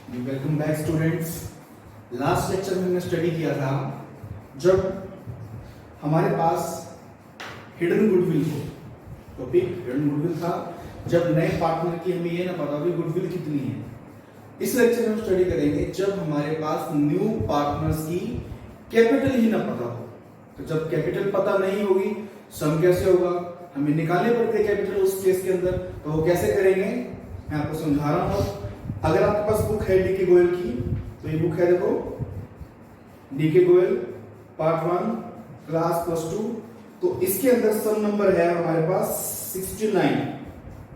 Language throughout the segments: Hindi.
Welcome back students. Last lecture में हमने स्टडी किया था जब हमारे पास हिडन गुडविल हो, टॉपिक हिडन गुडविल था, जब नए पार्टनर की हमें ये ना पता हो गुडविल कितनी है। इस लेक्चर में हम स्टडी करेंगे जब हमारे पास न्यू पार्टनर्स की कैपिटल ही ना पता हो। तो जब कैपिटल पता नहीं होगी सम कैसे होगा, हमें निकालने पड़ते हैं कैपिटल उस केस के अंदर। तो वो कैसे करेंगे मैं आपको समझा रहा हूँ। अगर आपके पास बुक है डी के गोयल की, तो ये बुक है, देखो डी के गोयल पार्ट 1 क्लास +2। तो इसके अंदर सम नंबर है हमारे पास 69।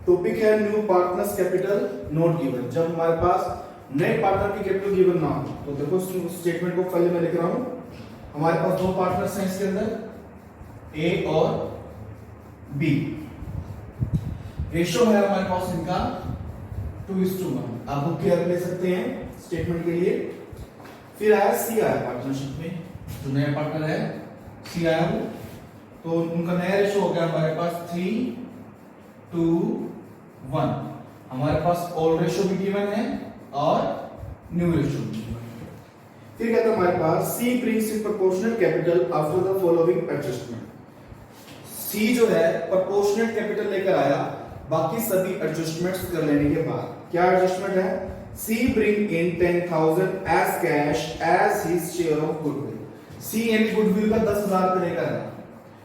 टॉपिक है new partners capital not given. जब हमारे पास नए पार्टनर की कैपिटल गिवन ना हो, तो देखो स्टेटमेंट को पहले मैं लिख रहा हूं। हमारे पास दो पार्टनर्स हैं इसके अंदर, ए और बी। रेशियो है हमारे पास इनका 2:1। आप बुक केयर ले सकते हैं स्टेटमेंट के लिए। फिर आया सी आया पार्टनरशिप में, जो नया पार्टनर है सी आया वो, तो उनका नया रेशियो हो गया हमारे पास 3:1। हमारे पास ओल्ड रेशियो भी गिवन है और न्यू रेशियो भी गिवन है। फिर कहता है हमारे पास C brings in proportional capital after the following adjustment. C जो है प्रोपोर्शनल कैपिटल लेकर आया बाकी सभी एडजस्टमेंट्स कर लेने के बाद। क्या एडजस्टमेंट है? C bring in 10,000 as cash as his share of goodwill. C यानी गुडविल का 10,000 पे लेकर आया।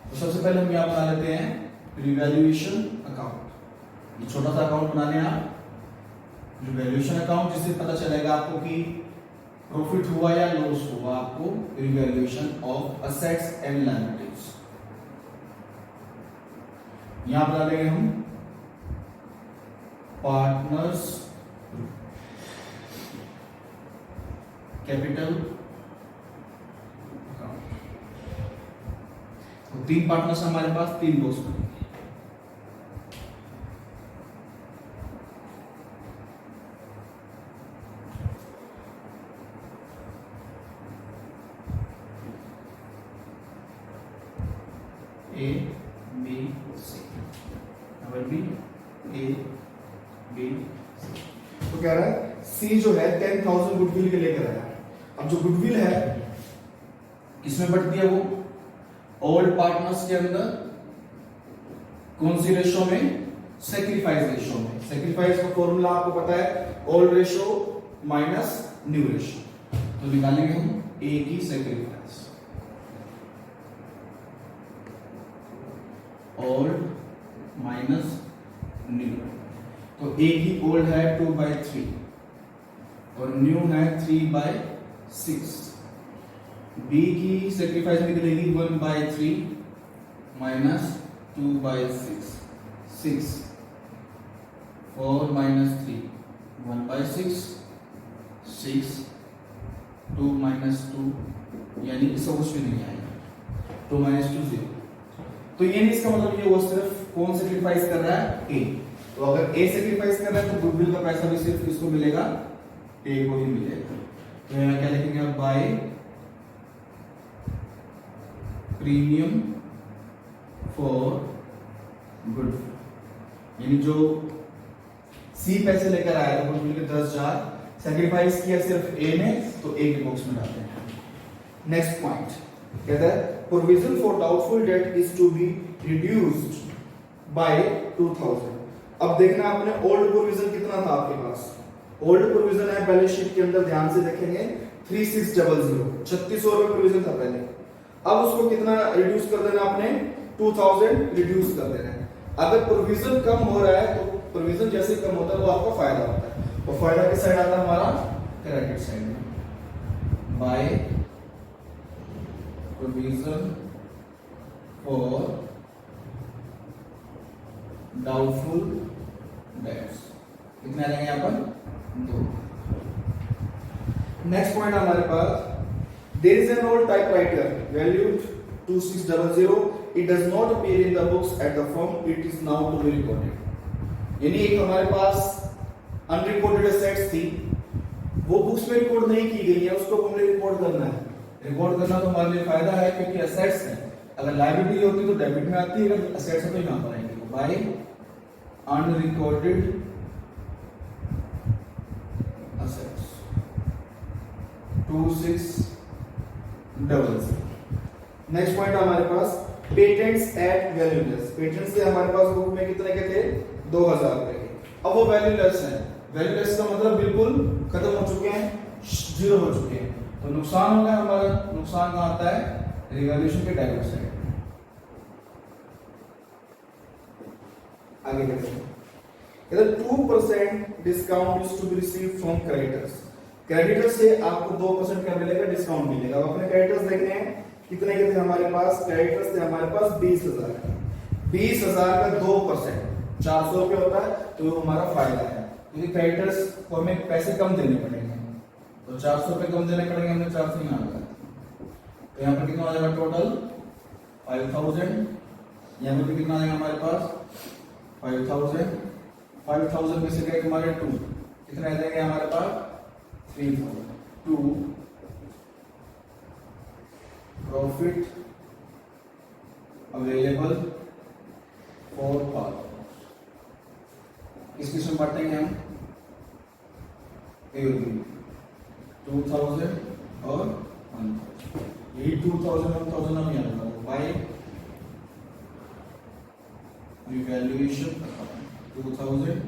तो सबसे पहले हम यहां बना लेते हैं रिवैल्यूएशन अकाउंट। ये छोटा सा अकाउंट बना लें आप, रिवैल्यूएशन अकाउंट, जिससे पता चलेगा आपको कि प्रॉफिट हुआ या लॉस हुआ। आपको revaluation of assets and liabilities यहां बना लेंगे हम पार्टनर्स कैपिटल अकाउंट। तो 3 पार्टनर्स हमारे पास, 3 बॉक्स बनेंगे। A B C, number B A B C. तो कह रहा है सी जो है 10,000 गुडविल के लेकर आया। अब जो गुडविल है किसमें बढ़ती है? वो ओल्ड पार्टनर्स के अंदर कौन सी रेशो में? सैक्रिफाइस रेशो में। सैक्रिफाइस का फॉर्मूला आपको पता है, old ratio minus new ratio. तो निकालेंगे हम ए की सैक्रिफाइस, ओल्ड माइनस न्यू। तो ए की ओल्ड है 2/3 और न्यू है 3/6। बी की सेक्रीफाइस निकलेगी 1/3 माइनस 2/6, 6 4 माइनस 3 1/6, 6 2 माइनस 2, यानी इसका कुछ भी नहीं आएगा, 2 माइनस 2 0। तो ये नहीं, इसका मतलब ये वो सिर्फ कौन सेक्रीफाइस कर रहा है? ए। तो अगर ए सेक्रीफाइस कर रहा है तो गुडविल का पैसा भी सिर्फ किसको मिलेगा? ए को ही मिलेगा। तो यहां क्या लिखेंगे आप? By premium for goodwill. यानी जो सी पैसे लेकर आया था गुडविल के 10,000, सेक्रीफाइस किया सिर्फ ए ने, तो ए के बॉक्स में डालते हैं। नेक्स्ट पॉइंट कहता है provision for doubtful debt is to be reduced by 2,000। अब देखना आपने ओल्ड प्रोविजन कितना था आपके पास। ओल्ड प्रोविजन है बैलेंस शीट के अंदर, ध्यान से देखेंगे 3600, 3600 रुपए प्रोविजन था पहले। अब उसको कितना रिड्यूस कर देना आपने? 2000 रिड्यूस कर देना है। अगर प्रोविजन कम हो रहा है तो प्रोविजन जैसे कम होता है वो आपका फायदा होता है, और फायदा किस साइड आता है? हमारा क्रेडिट साइड में। By provision for doubtful debts कितने आ जाएंगे यहाँ पर? 2। नेक्स्ट पॉइंट हमारे पास there is an old typewriter valued 2600, it does not appear in the books at the firm, it is now to be recorded। यानी एक हमारे पास अनरिकॉर्डेड एसेट्स थी, वो बुक्स में रिकॉर्ड नहीं की गई है, उसको हमने रिकॉर्ड करना है। रिकॉर्ड करना तो हमारे लिए फायदा है क्योंकि एसेट्स है। अगर लायबिलिटी होती तो डेबिट में आती है, अगर एसेट्स है तो यहां पर आएंगे। By unrecorded assets। 2600। Next point हमारे पास पेटेंट्स एट वैल्यूलेस। पेटेंट्स थे हमारे पास बुक में कितने के थे 2000 रुपए के। अब वो वैल्यूलेस है, वैल्यूलेस का मतलब बिल्कुल खत्म हो चुके हैं, जीरो हो चुके हैं। तो नुकसान होगा हमारा, नुकसान कहां आता है रिवैल्यूएशन के डायरेक्ट साइड। आगे देखते हैं इधर 2% discount is to be received from creditors. Creditors से आपको 2% का मिलेगा, डिस्काउंट मिलेगा। अब अपने क्रेडिटर्स देखने हैं कितने के थे हमारे पास, क्रेडिटर्स थे हमारे पास 20,000 का। 20,000 का 2% 400 रुपये होता है, तो हमारा फायदा है क्योंकि क्रेडिटर्स को हमें पैसे कम देने पड़ेंगे, तो 400 रुपये कम देने पड़ेंगे, हमने 400 यहाँ लगाया। तो यहाँ पर कितना आ जाएगा टोटल 5000। यहाँ पर कितना आ जाएगा हमारे पास 5000। 5000 में से गए हमारे 2, कितने आ जाएंगे हमारे पास 3000। 2 प्रॉफिट अवेलेबल फॉर ऑल। किस किस में बांटेंगे हम, ए और बी, 2000 और 1000। यही 2000 1000 हम यहाँ लगा बाय रिवैल्यूएशन 2001।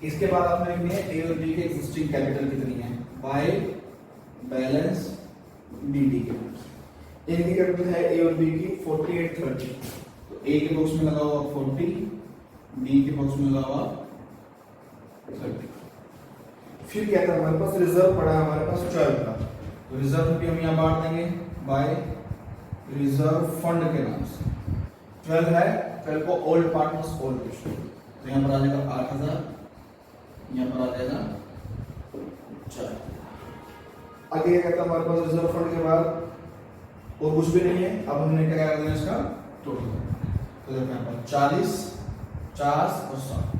इसके बाद आप लिखेंगे ए और बी के एग्जिस्टिंग कैपिटल कितनी है बाय बैलेंस बीडी के। इनकी कैपिटल है ए और बी की 4830, तो ए के बॉक्स में लगा हुआ 40, बी के बॉक्स में लगा हुआ 30। फिर क्या था हमारे पास रिजर्व पड़ा है हमारे पास 12 का, तो रिजर्व भी हम यहाँ बांट देंगे बाय रिजर्व फंड के नाम से। 12 है, 12 को ओल्ड पार्टनर्स ओल्ड रेशियो, तो यहाँ पर आ जाएगा 8000, यहाँ पर आ जाएगा 4। आगे क्या कहता है हमारे पास रिजर्व फंड के बाद और कुछ भी नहीं है। अब हमने क्या कर देना इसका टोटल, तो देखो यहाँ पर 40, 50 और 60,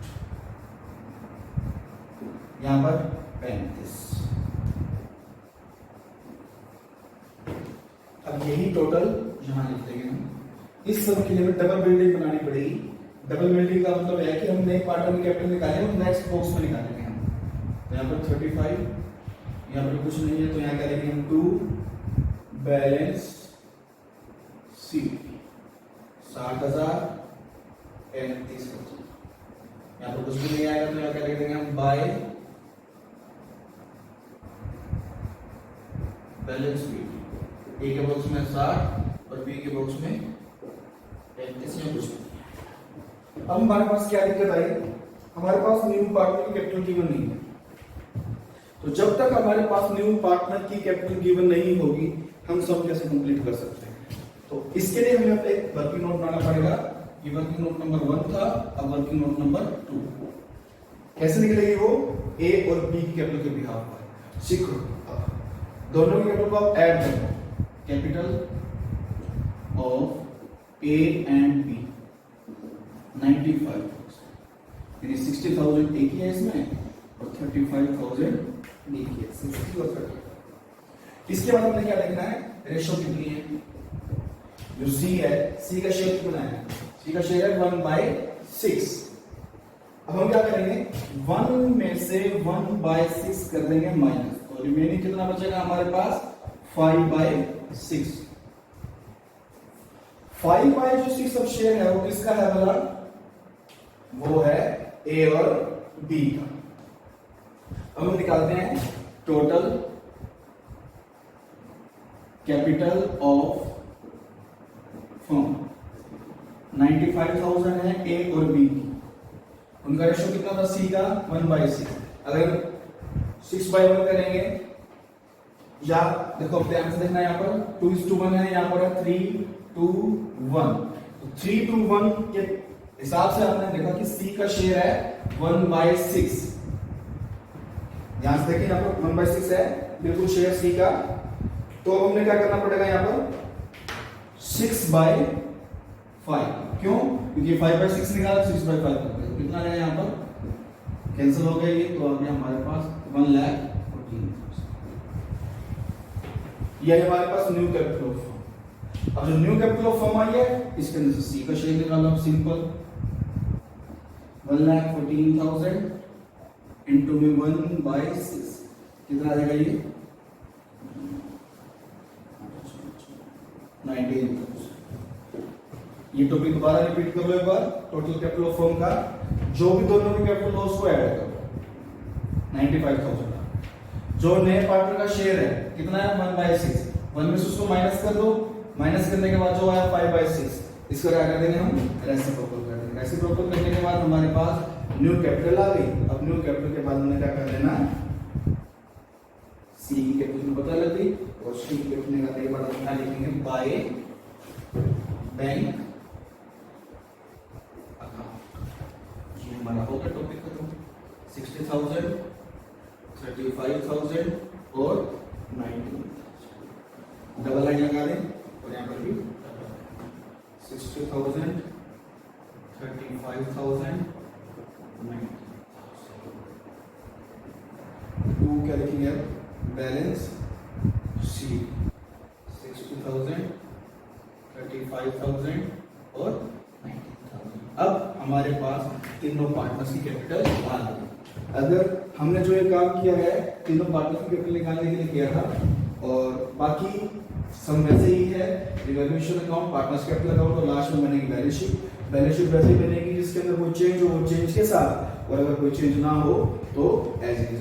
यहाँ पर 35। अब यही टोटल यहाँ लिख देंगे हम। इस सब के लिए डबल बिल्डिंग बनानी पड़ेगी। डबल बिल्डिंग का मतलब है कि हम नए पार्टनर की कैपिटल निकालेंगे और नेक्स्ट बॉक्स में निकालेंगे हम। तो यहाँ पर 35, यहाँ पर कुछ नहीं है, तो यहाँ करेंगे हम 2 बैलेंस सी 60,000 35,000। यहाँ पर कुछ भी नहीं आएगा, तो यहाँ क्या लिख देंगे हम बाय बैलेंस बी। ए के बॉक्स में 60 और बी के बॉक्स में 35 या कुछ नहीं। अब हमारे पास क्या दिक्कत आई, हमारे पास न्यू पार्टनर की कैपिटल गिवन नहीं है। तो जब तक हमारे पास न्यू पार्टनर की कैपिटल गिवन नहीं होगी हम सब कैसे कंप्लीट कर सकते हैं। तो इसके लिए हमें अपने एक वर्किंग नोट बनाना पड़ेगा। ये वर्किंग नोट नंबर 1 था, अब वर्किंग नोट नंबर 2। कैसे निकलेगी वो, ए और बी की कैपिटल के बिहाफ पर। सीखो दोनों की कैपिटल को आप ऐड करो, capital of A and B 95, यानी 60,000 ए की है इसमें और 35,000 बी की है, 60 और 35। इसके बाद हमने क्या लिखना है, रेशो कितनी है, जो सी है, सी का शेयर कितना है, सी का शेयर है 1/6। अब हम क्या करेंगे, 1 में से 1/6 कर देंगे माइनस, तो रिमेनिंग कितना बचेगा हमारे पास 5/6। 5/6 अब शेयर है वो किसका है बोला, वो है ए और बी का। अब हम निकालते हैं टोटल कैपिटल ऑफ फर्म। 95,000 है ए और बी की, उनका रेशो कितना था सी का 1/6। अगर 6/1 करेंगे, या देखो ध्यान से देखना, यहाँ पर 2:1 है, यहाँ पर 3:1। तो 3:1 के हिसाब से आपने देखा कि सी का शेयर है 1/6। ध्यान से देखिए, यहाँ पर 1/6 है बिल्कुल शेयर सी का। तो हमने क्या करना पड़ेगा यहाँ पर 6/5, क्यों, क्योंकि 5/6 निकाला 6/5 तो कितना है यहाँ पर कैंसिल हो गया ये, तो अभी हमारे पास 1,14,000। यह हमारे पास न्यू कैपिटल ऑफ फर्म। अब जो new capital of firm I है, इसके अंदर से सी का शेयर निकालो, सिंपल 1,14,000 इंटू में 1/6 कितना आ जाएगा ये 19,000। ये टॉपिक दोबारा रिपीट कर लो एक बार। टोटल कैपिटल ऑफ फर्म का जो भी दोनों के कैपिटल लॉस को ऐड करो 95,000 का। जो नए पार्टनर का शेयर है कितना है 1/6, 1 में से उसको माइनस कर दो, माइनस करने के बाद जो आया 5/6, इसको क्या कर देंगे हम रेसिप्रोकल कर देंगे। रेसिप्रोकल करने के बाद हमारे पास न्यू कैपिटल आ गई। अब न्यू कैपिटल के बाद हमने क्या कर देना सी की कैपिटल पता लग गई और सी की कैपिटल निकालने के बाद हम क्या लिखेंगे बाय बैंक अकाउंट। ये हमारा होगा टॉपिक खत्म। 60,000 35,000 और 19,000 डबल लाइन लगा दें और यहाँ पर भी 60,000 35,000 टू क्या लिखेंगे अब बैलेंस शीट 60,000 35,000 और 19,000। अब हमारे पास तीनों पार्टनर्स की कैपिटल आ गई। अगर हमने जो ये काम किया है तीनों पार्टनर्स की कैपिटल निकालने के लिए किया था और बाकी सम वैसे ही है। Revaluation account, partners capital account और लास्ट में बनेगी बैलेंस शीट। बैलेंस शीट वैसे ही बनेगी जिसके अंदर कोई चेंज हो वो चेंज के साथ, और अगर कोई चेंज ना हो तो एज इट इज।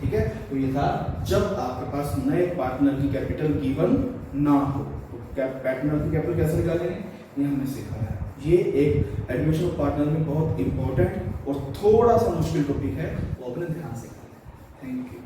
ठीक है, तो ये था जब आपके पास नए पार्टनर की कैपिटल गिवन ना हो तो पार्टनर की कैपिटल कैसे निकालेंगे ये हमने सीखा है। ये एक एडमिशन पार्टनर में बहुत इंपॉर्टेंट और थोड़ा सा मुश्किल टॉपिक है, वो अपने ध्यान से करें। Thank you.